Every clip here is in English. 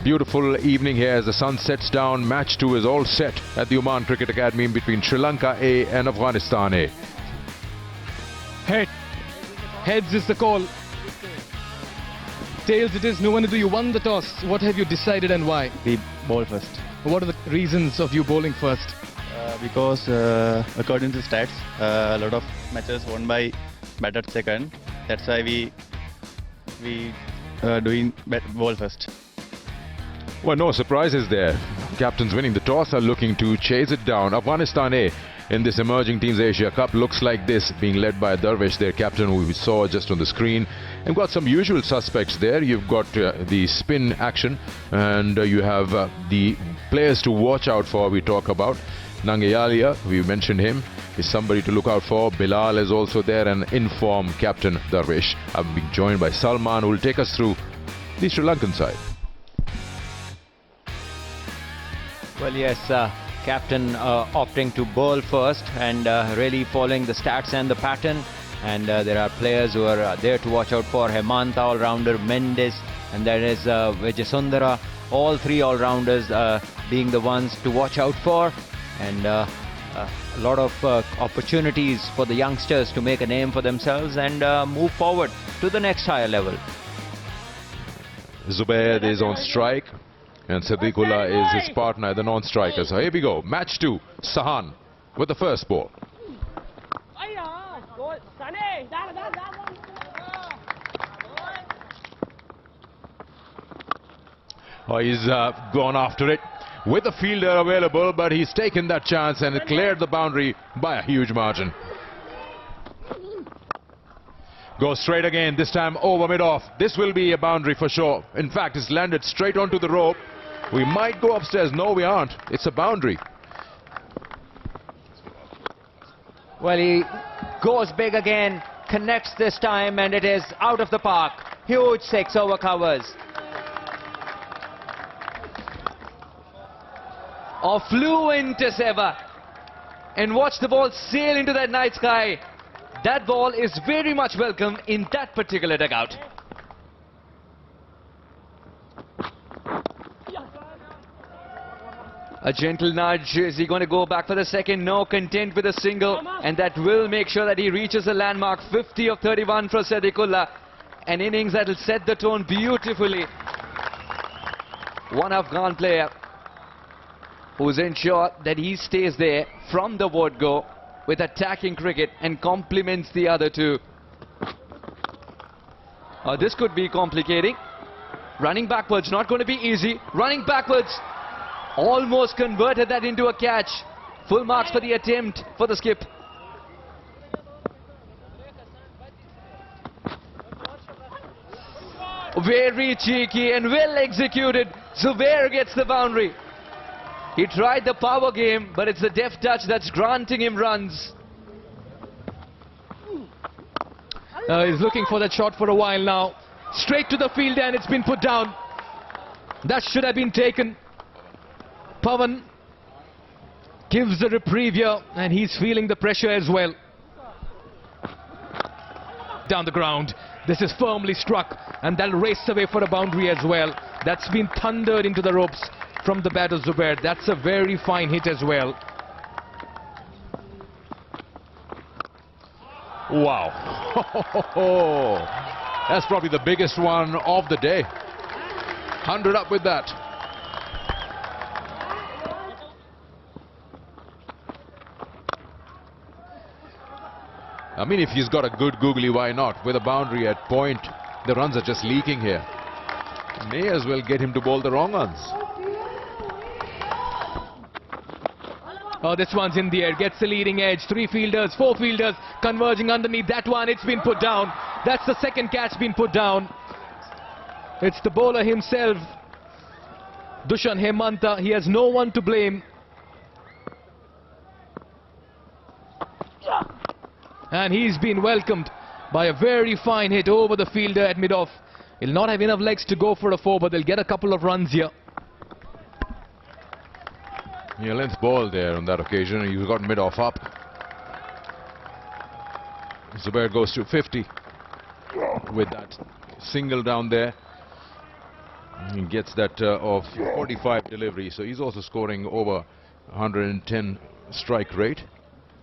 Beautiful evening here as the sun sets down. Match 2 is all set at the Oman Cricket Academy between Sri Lanka A and Afghanistan A. Heads is the call. Tails it is. Nuvanidhu, you won the toss. What have you decided and why? We bowl first. What are the reasons of you bowling first? Because according to stats, a lot of matches won by batter second. That's why we doing ball first. Well, no surprises there. Captains winning the toss are looking to chase it down. Afghanistan A in this Emerging Teams Asia Cup looks like this, being led by Darvish, their captain, who we saw just on the screen. And got some usual suspects there. You've got the spin action, and you have the players to watch out for. We talk about Nangayalia, we mentioned him, is somebody to look out for. Bilal is also there, and in-form captain Darvish. I'm being joined by Salman, who will take us through the Sri Lankan side. Well, yes, captain opting to bowl first and really following the stats and the pattern. And there are players who are there to watch out for. Hemanta, all-rounder, Mendes, and there is Vijayasundara. All three all-rounders being the ones to watch out for. And a lot of opportunities for the youngsters to make a name for themselves and move forward to the next higher level. Zubair is on strike, and Siddiqullah is his partner, the non-striker. So here we go, match 2. Sahan with the first ball. Oh, he's gone after it with a fielder available, but he's taken that chance and it cleared the boundary by a huge margin. Goes straight again, this time over mid-off. This will be a boundary for sure. In fact, it's landed straight onto the rope. We might go upstairs. No, we aren't. It's a boundary. Well, he goes big again, connects this time, and it is out of the park. Huge 6 over covers. Fluent as ever. And watch the ball sail into that night sky. That ball is very much welcome in that particular dugout. A gentle nudge. Is he going to go back for the second? No, content with a single. And that will make sure that he reaches the landmark. 50 of 31 for Siddiqullah. An innings that will set the tone beautifully. One Afghan player who's ensured that he stays there from the word go with attacking cricket and complements the other two. This could be complicating. Running backwards, not going to be easy. Running backwards. Almost converted that into a catch. Full marks for the attempt for the skip. Very cheeky and well executed. Zubair gets the boundary. He tried the power game, but it's the deft touch that's granting him runs. He's looking for that shot for a while now. Straight to the field, and it's been put down. That should have been taken. Pawan gives the reprieve here, and he's feeling the pressure as well. Down the ground. This is firmly struck, and that'll race away for a boundary as well. That's been thundered into the ropes from the batter Zubair. That's a very fine hit as well. Wow. That's probably the biggest one of the day. 100 up with that. I mean, if he's got a good googly, why not? With a boundary at point, the runs are just leaking here. May as well get him to bowl the wrong ones. Oh, this one's in the air, gets the leading edge. 3 fielders, 4 fielders converging underneath that one. It's been put down. That's the second catch been put down. It's the bowler himself, Dushan Hemanta. He has no one to blame. And he's been welcomed by a very fine hit over the fielder at mid-off. He'll not have enough legs to go for a 4, but they'll get a couple of runs here. Yeah, length ball there on that occasion. He got mid-off up. Zubair goes to 50 with that single down there. He gets that of 45 delivery, so he's also scoring over 110 strike rate.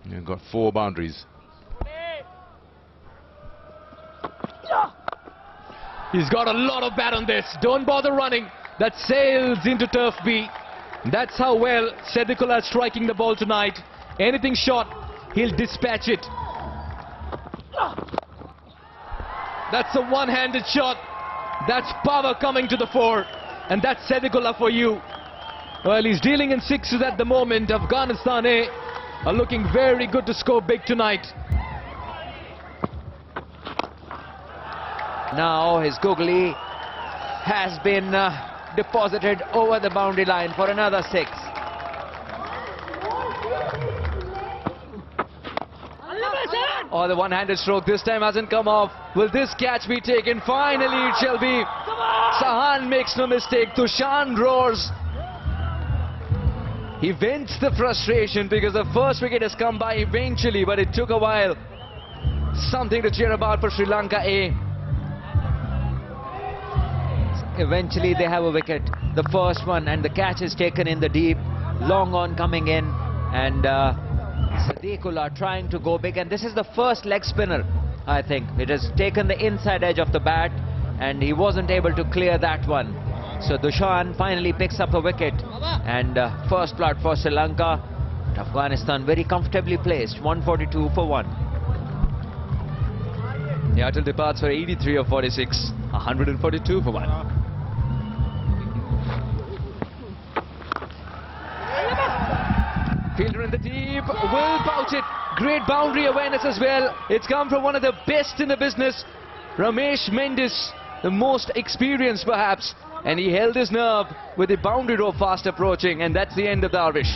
He's got 4 boundaries. He's got a lot of bat on this. Don't bother running. That sails into turf B. That's how well Sedikula is striking the ball tonight. Anything short, he'll dispatch it. That's a one-handed shot. That's power coming to the fore. And that's Sedikula for you. Well, he's dealing in sixes at the moment. Afghanistan A are looking very good to score big tonight. Now his googly has been deposited over the boundary line for another 6. Oh, the one-handed stroke this time hasn't come off. Will this catch be taken? Finally it shall be. Sahan makes no mistake. Tushan roars. He vents the frustration because the first wicket has come by eventually, but it took a while. Something to cheer about for Sri Lanka A. Eventually they have a wicket, the first one, and the catch is taken in the deep. Long on coming in, and Sedikula trying to go big, and this is the first leg spinner, I think. It has taken the inside edge of the bat, and he wasn't able to clear that one. So Dushan finally picks up a wicket, and first blood for Sri Lanka. Afghanistan very comfortably placed, 142 for 1. Yatul departs for 83 of 46, 142 for 1. Fielder in the deep, will pouch it. Great boundary awareness as well. It's come from one of the best in the business, Ramesh Mendis, the most experienced perhaps, and he held his nerve with the boundary row fast approaching, and that's the end of the Darvish.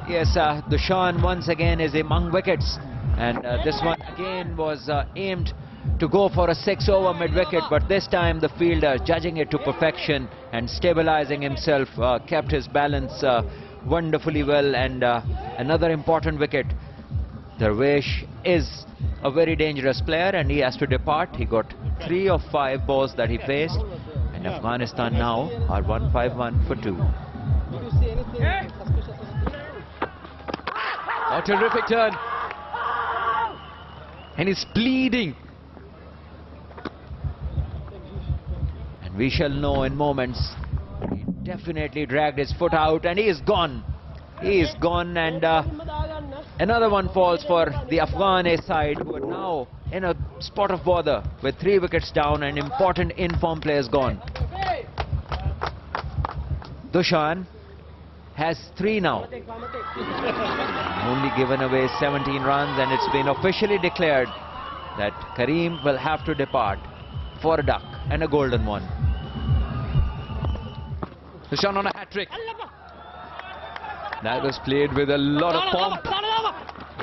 Yes, Dushan once again is among wickets, and this one again was aimed to go for a 6-over mid-wicket, but this time the fielder, judging it to perfection and stabilizing himself, kept his balance wonderfully well, and another important wicket. Darvish is a very dangerous player and he has to depart. He got 3 of 5 balls that he faced, and Afghanistan now are 151 for 2. A terrific turn, and he's pleading. And we shall know in moments. He definitely dragged his foot out, and he is gone. He is gone, and another one falls for the Afghan A side, who are now in a spot of bother with 3 wickets down and important in-form players gone. Dushan has 3 now. Only given away 17 runs, and it's been officially declared that Kareem will have to depart for a duck and a golden one. Dushan on a hat-trick. That was played with a lot of pomp.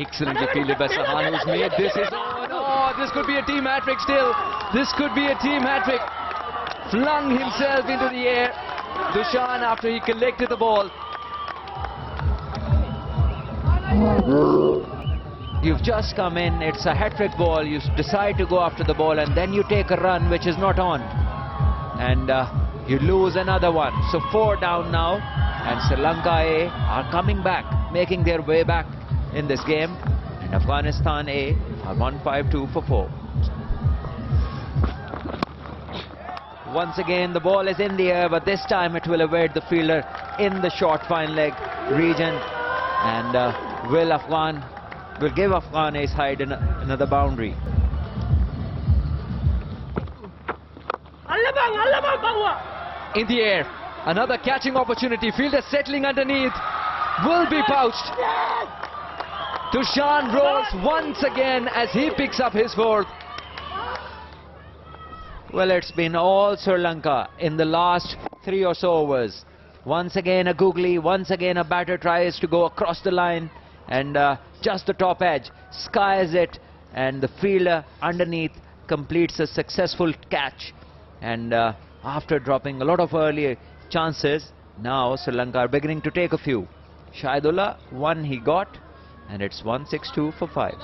Excellently fielded by Sahan, who's made this. This could be a team hat-trick still. This could be a team hat-trick. Flung himself into the air. Dushan, after he collected the ball. You've just come in, it's a hat-trick ball, you decide to go after the ball, and then you take a run which is not on. And you lose another one. So 4 down now, and Sri Lanka A are coming back, making their way back in this game, and Afghanistan A are 152 for 4. Once again the ball is in the air, but this time it will evade the fielder in the short fine leg region, and will give Afghan A's hide another boundary. In the air, another catching opportunity. Fielder settling underneath, will be pouched. Tushan rolls once again as he picks up his 4th. Well, it's been all Sri Lanka in the last 3 or so overs. Once again a googly, once again a batter tries to go across the line, and just the top edge skies it, and the fielder underneath completes a successful catch. And after dropping a lot of early chances, now Sri Lanka are beginning to take a few. Shahidullah, 1 he got, and it's 162 for 5.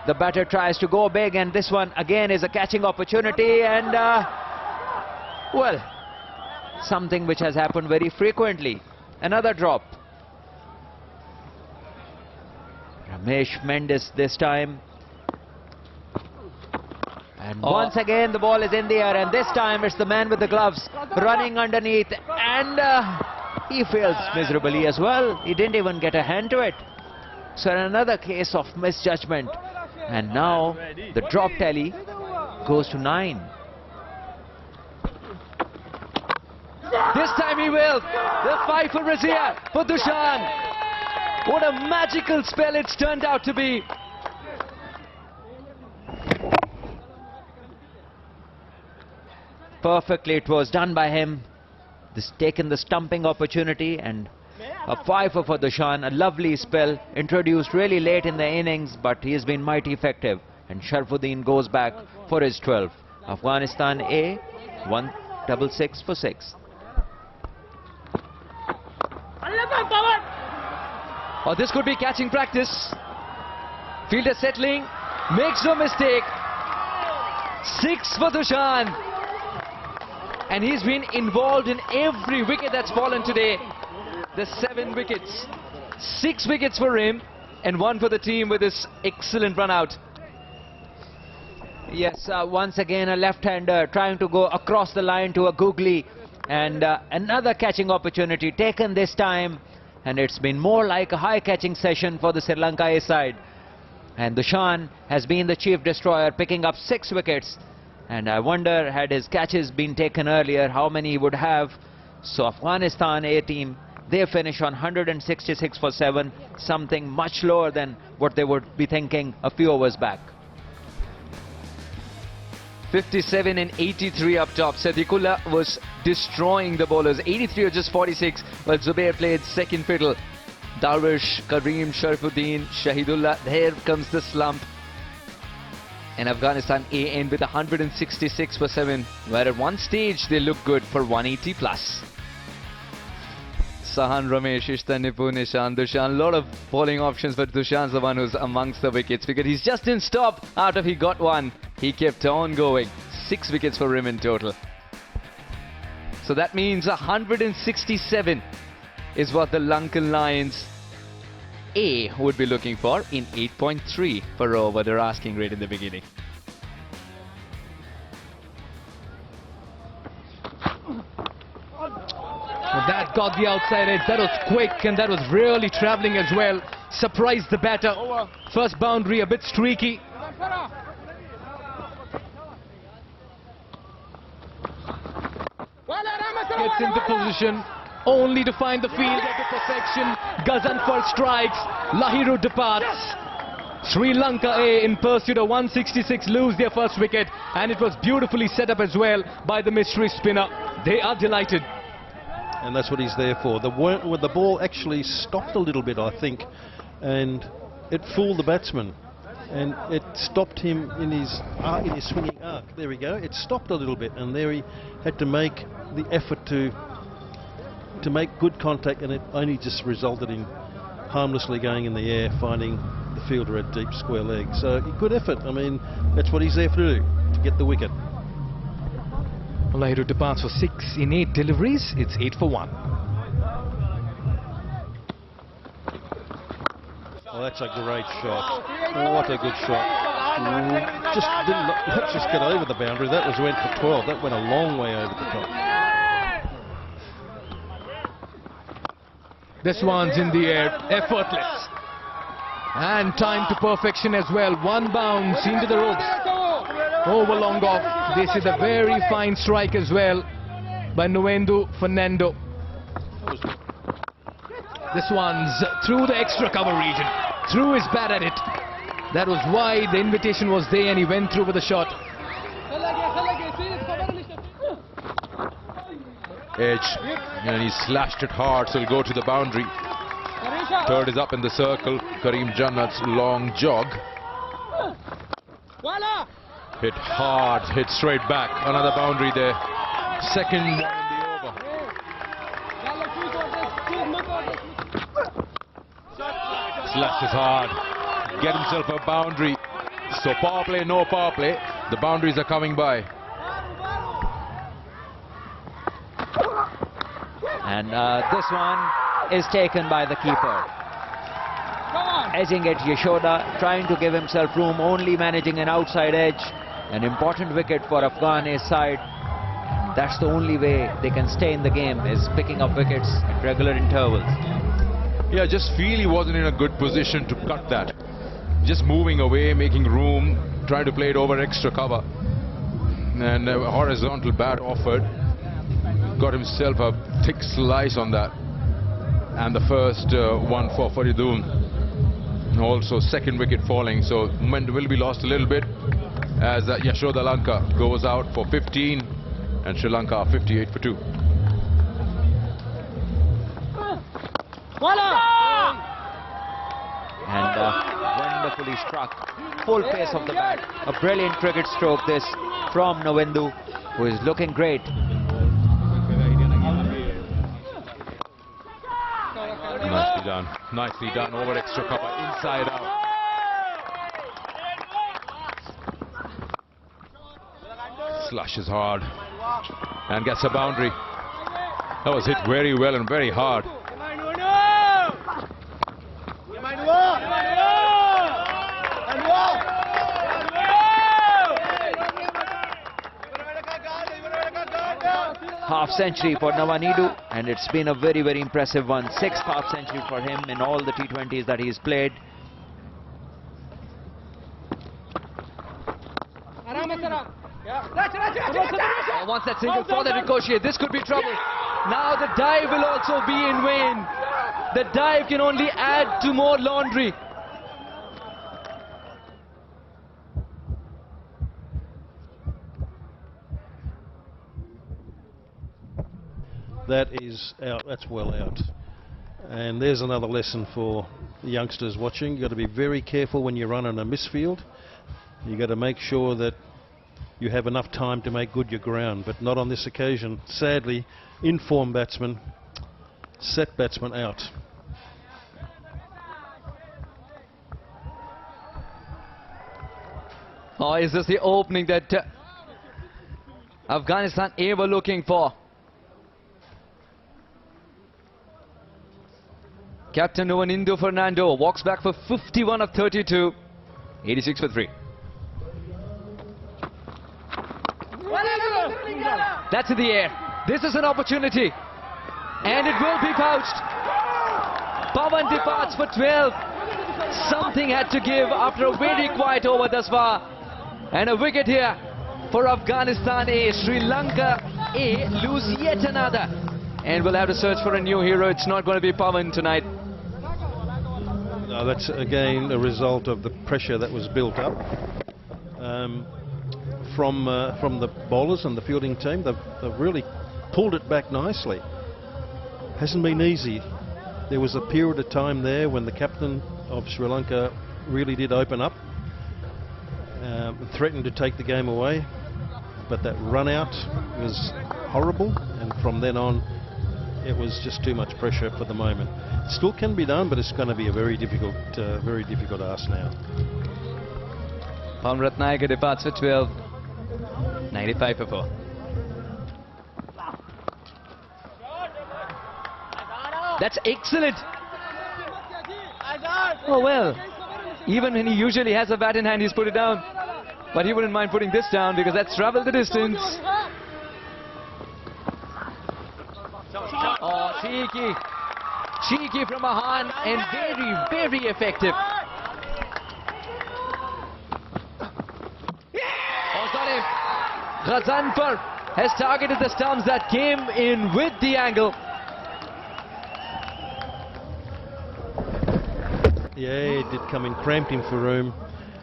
The batter tries to go big, and this one again is a catching opportunity, and well, something which has happened very frequently. Another drop. Ramesh Mendes this time. And once again the ball is in the air, and this time it's the man with the gloves running underneath, and he fails miserably as well. He didn't even get a hand to it. So another case of misjudgment, and now the drop tally goes to 9. This time he will. The fifer is here for Dushan. What a magical spell it's turned out to be. Perfectly it was done by him. This taken the stumping opportunity, and a fifer for Dushan. A lovely spell introduced really late in the innings, but he has been mighty effective, and Sharfuddin goes back for his 12. Afghanistan A 166 for 6. Oh, this could be catching practice. Fielder settling, makes no mistake. 6 for Dushan. And he's been involved in every wicket that's fallen today. The 7 wickets. 6 wickets for him, and 1 for the team with this excellent run out. Yes, once again a left-hander trying to go across the line to a googly, and another catching opportunity taken this time, and it's been more like a high catching session for the Sri Lanka A side. And Dushan has been the chief destroyer, picking up 6 wickets, and I wonder, had his catches been taken earlier, how many he would have. So Afghanistan A team, they finish on 166 for 7, something much lower than what they would be thinking a few overs back. 57 and 83 up top. Sadiqullah was destroying the bowlers. 83 or just 46, while Zubair played second fiddle. Darwish, Kareem, Sharfuddin, Shahidullah. There comes the slump. And Afghanistan A end with 166 for 7, where at one stage they looked good for 180 plus. Sahan, Ramesh, Ishtan, Nipu, Nishan, Dushan. Lot of bowling options, but Dushan's the one who's amongst the wickets, because he's just didn't stop after he got one. He kept on going. 6 wickets for him in total. So that means 167 is what the Lankan Lions A would be looking for in 8.3 per over, their asking rate in the beginning. Well, that got the outside edge. That was quick, and that was really travelling as well. Surprised the batter. First boundary a bit streaky. Gets into position, only to find the field at the perfection. Gazanfar strikes. Lahiru departs. Sri Lanka A in pursuit of 166 lose their first wicket, and it was beautifully set up as well by the mystery spinner. They are delighted. And that's what he's there for. The ball actually stopped a little bit, I think, and it fooled the batsman, and it stopped him in his swinging arc. There we go. It stopped a little bit, and there he had to make the effort to make good contact, and it only just resulted in harmlessly going in the air, finding the fielder at deep square leg. So good effort. I mean, that's what he's there to do, to get the wicket. Lahiru departs for 6 in 8 deliveries. It's 8 for 1. Oh, that's a great shot. What a good shot. Just didn't let's just get over the boundary. That went for 12. That went a long way over the top. This one's in the air, effortless. And timed to perfection as well. One bounce into the ropes. Over long off. This is a very fine strike as well by Nuendu Fernando. This one's through the extra cover region. Threw his bat at it. That was why the invitation was there, and he went through with the shot. Edge, and he slashed it hard, so he'll go to the boundary. Third is up in the circle. Kareem Jannat's long jog. Hit hard, hit straight back. Another boundary there. Second one in the over. Slashes hard. Get himself a boundary. So power play, no power play. The boundaries are coming by. And this one is taken by the keeper. Edging it, Yashoda trying to give himself room, only managing an outside edge. An important wicket for Afghan A side. That's the only way they can stay in the game, is picking up wickets at regular intervals. Yeah, just feel he wasn't in a good position to cut that. Just moving away, making room, trying to play it over extra cover. And a horizontal bat offered. Got himself a thick slice on that. And the first one for Faridoon. Also second wicket falling, so momentum will be lost a little bit as Yashoda Lanka goes out for 15 and Sri Lanka are 58 for 2. And wonderfully struck, full pace of the bat. A brilliant cricket stroke this from Navindu, who is looking great. Nicely done over extra cover, inside out. Slashes hard and gets a boundary. That was hit very well and very hard. Half century for Nawanidu, and it's been a very, very impressive one. 6th half century for him in all the T20s that he's played. Once that single for the ricochet, this could be trouble. Now the dive will also be in vain. The dive can only add to more laundry. That is out, that's well out. And there's another lesson for the youngsters watching. You've got to be very careful when you run on a misfield. You've got to make sure that you have enough time to make good your ground, but not on this occasion. Sadly, in-form batsman, set batsman out. Oh, is this the opening that Afghanistan A were looking for? Captain Navindu Fernando walks back for 51 of 32, 86 for 3. That's in the air. This is an opportunity, and it will be pouched. Pawan departs for 12. Something had to give after a very quiet over thus far, and a wicket here for Afghanistan A. Sri Lanka A lose yet another, and we'll have to search for a new hero. It's not going to be Pawan tonight. No, that's again a result of the pressure that was built up from the bowlers and the fielding team. They've really pulled it back nicely. Hasn't been easy. There was a period of time there when the captain of Sri Lanka really did open up, threatened to take the game away, but that run out was horrible, and from then on it was just too much pressure for the moment. It still can be done, but it's going to be a very difficult ask now. Pawan Ratnayake departs for 12, 95 for 4. That's excellent. Oh well, even when he usually has a bat in hand, he's put it down. But he wouldn't mind putting this down because that's traveled the distance. Oh, cheeky. Cheeky from Mahan, and very, very effective. Oh, sorry. Ghazanfar has targeted the stumps that came in with the angle. Yeah, it did come in, cramped him for room.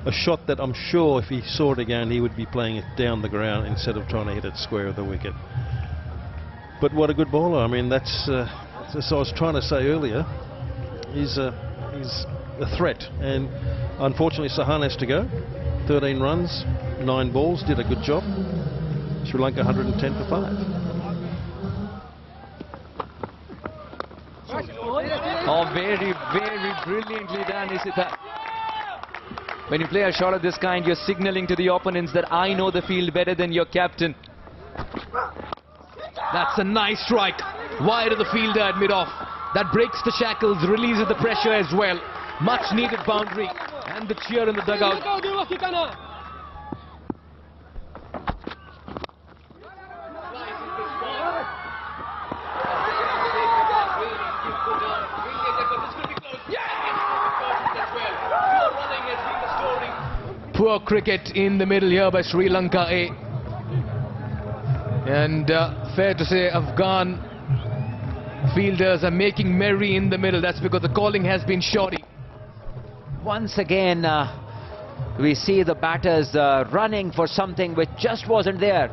A shot that I'm sure if he saw it again, he would be playing it down the ground instead of trying to hit it square of the wicket. But what a good bowler. I mean, that's as I was trying to say earlier, he's a threat. And unfortunately, Sahan has to go. 13 runs, 9 balls, did a good job. Sri Lanka 110 for 5. Oh, very, very brilliantly done, Isita. When you play a shot of this kind, you're signaling to the opponents that I know the field better than your captain. That's a nice strike. Wide of the fielder at mid-off. That breaks the shackles, releases the pressure as well. Much needed boundary. And the cheer in the dugout. Poor cricket in the middle here by Sri Lanka A. And fair to say, Afghan fielders are making merry in the middle. That's because the calling has been shoddy. Once again, we see the batters running for something which just wasn't there.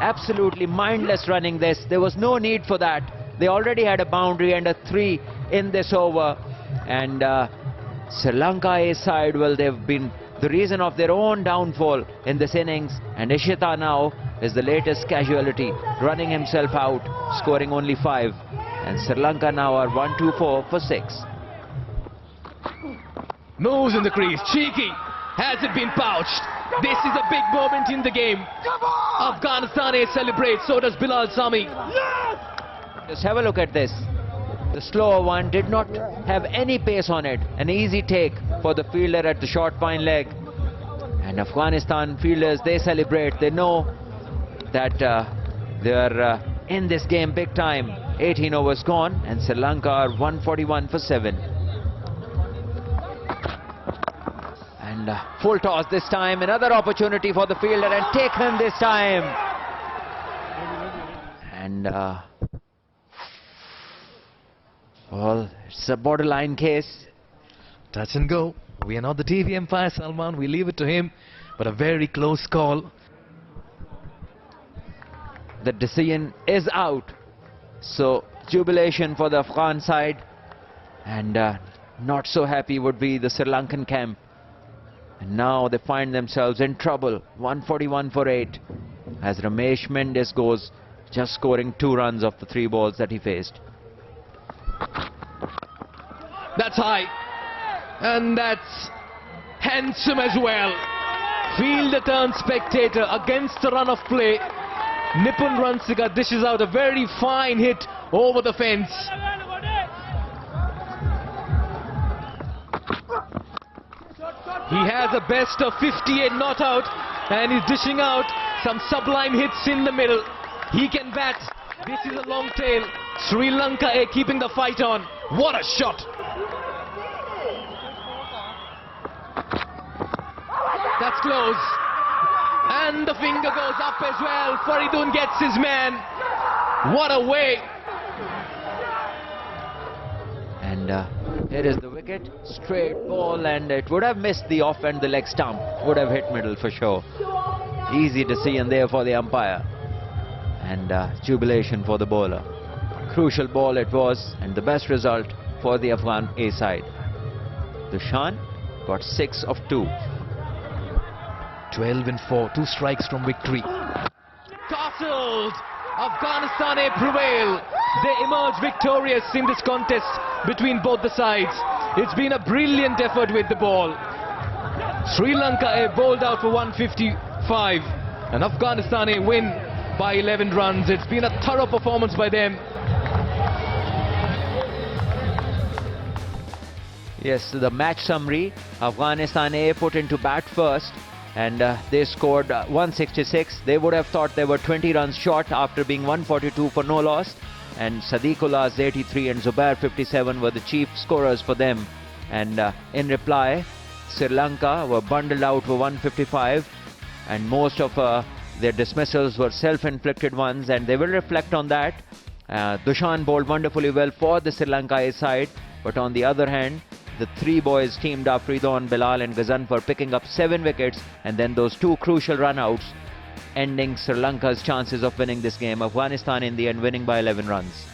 Absolutely mindless running this. There was no need for that. They already had a boundary and a 3 in this over. And Sri Lanka A side, well, they've been the reason of their own downfall in this innings. And Ishita now is the latest casualty, running himself out, scoring only 5. And Sri Lanka now are 1-2-4 for 6. Moves in the crease, cheeky. Has it been pouched? This is a big moment in the game. Afghanistan A celebrates, so does Bilal Sami. Just have a look at this. The slower one did not have any pace on it. An easy take for the fielder at the short fine leg. And Afghanistan fielders, they celebrate. They know that they are in this game big time. 18 overs gone and Sri Lanka are 141 for 7. And full toss this time. Another opportunity for the fielder and taken this time. And well, it's a borderline case. Touch and go. We are not the TV empire, Salman. We leave it to him. But a very close call. The decision is out. So jubilation for the Afghan side. And not so happy would be the Sri Lankan camp. And now they find themselves in trouble. 141 for 8. As Ramesh Mendes goes, just scoring 2 runs off the 3 balls that he faced. That's high. And that's handsome as well. Fielder turns spectator against the run of play. Nipun Ransiga dishes out a very fine hit over the fence. He has a best of 58 not out and he's dishing out some sublime hits in the middle. He can bat. This is a long tail. Sri Lanka A keeping the fight on. What a shot! That's close. And the finger goes up as well. Faridun gets his man. What a way! And here is the wicket. Straight ball, and it would have missed the off and the leg stump. Would have hit middle for sure. Easy decision there for the umpire. And jubilation for the bowler. Crucial ball it was, and the best result for the Afghan A side. Dushan got 6 of 2. 12 and 4, 2 strikes from victory. Castled! Afghanistan A prevail. They emerge victorious in this contest between both the sides. It's been a brilliant effort with the ball. Sri Lanka A bowled out for 155 and Afghanistan A win by 11 runs. It's been a thorough performance by them. Yes, the match summary. Afghanistan A put into bat first, and they scored 166. They would have thought they were 20 runs short after being 142 for no loss. And Sadiqullah's 83 and Zubair 57 were the chief scorers for them. And in reply, Sri Lanka were bundled out for 155, and most of their dismissals were self-inflicted ones, and they will reflect on that. Dushan bowled wonderfully well for the Sri Lanka A side, but on the other hand, the 3 boys teamed up, Ridwan, Bilal and Ghazanfar, picking up 7 wickets, and then those 2 crucial run-outs, ending Sri Lanka's chances of winning this game. Afghanistan in the end winning by 11 runs.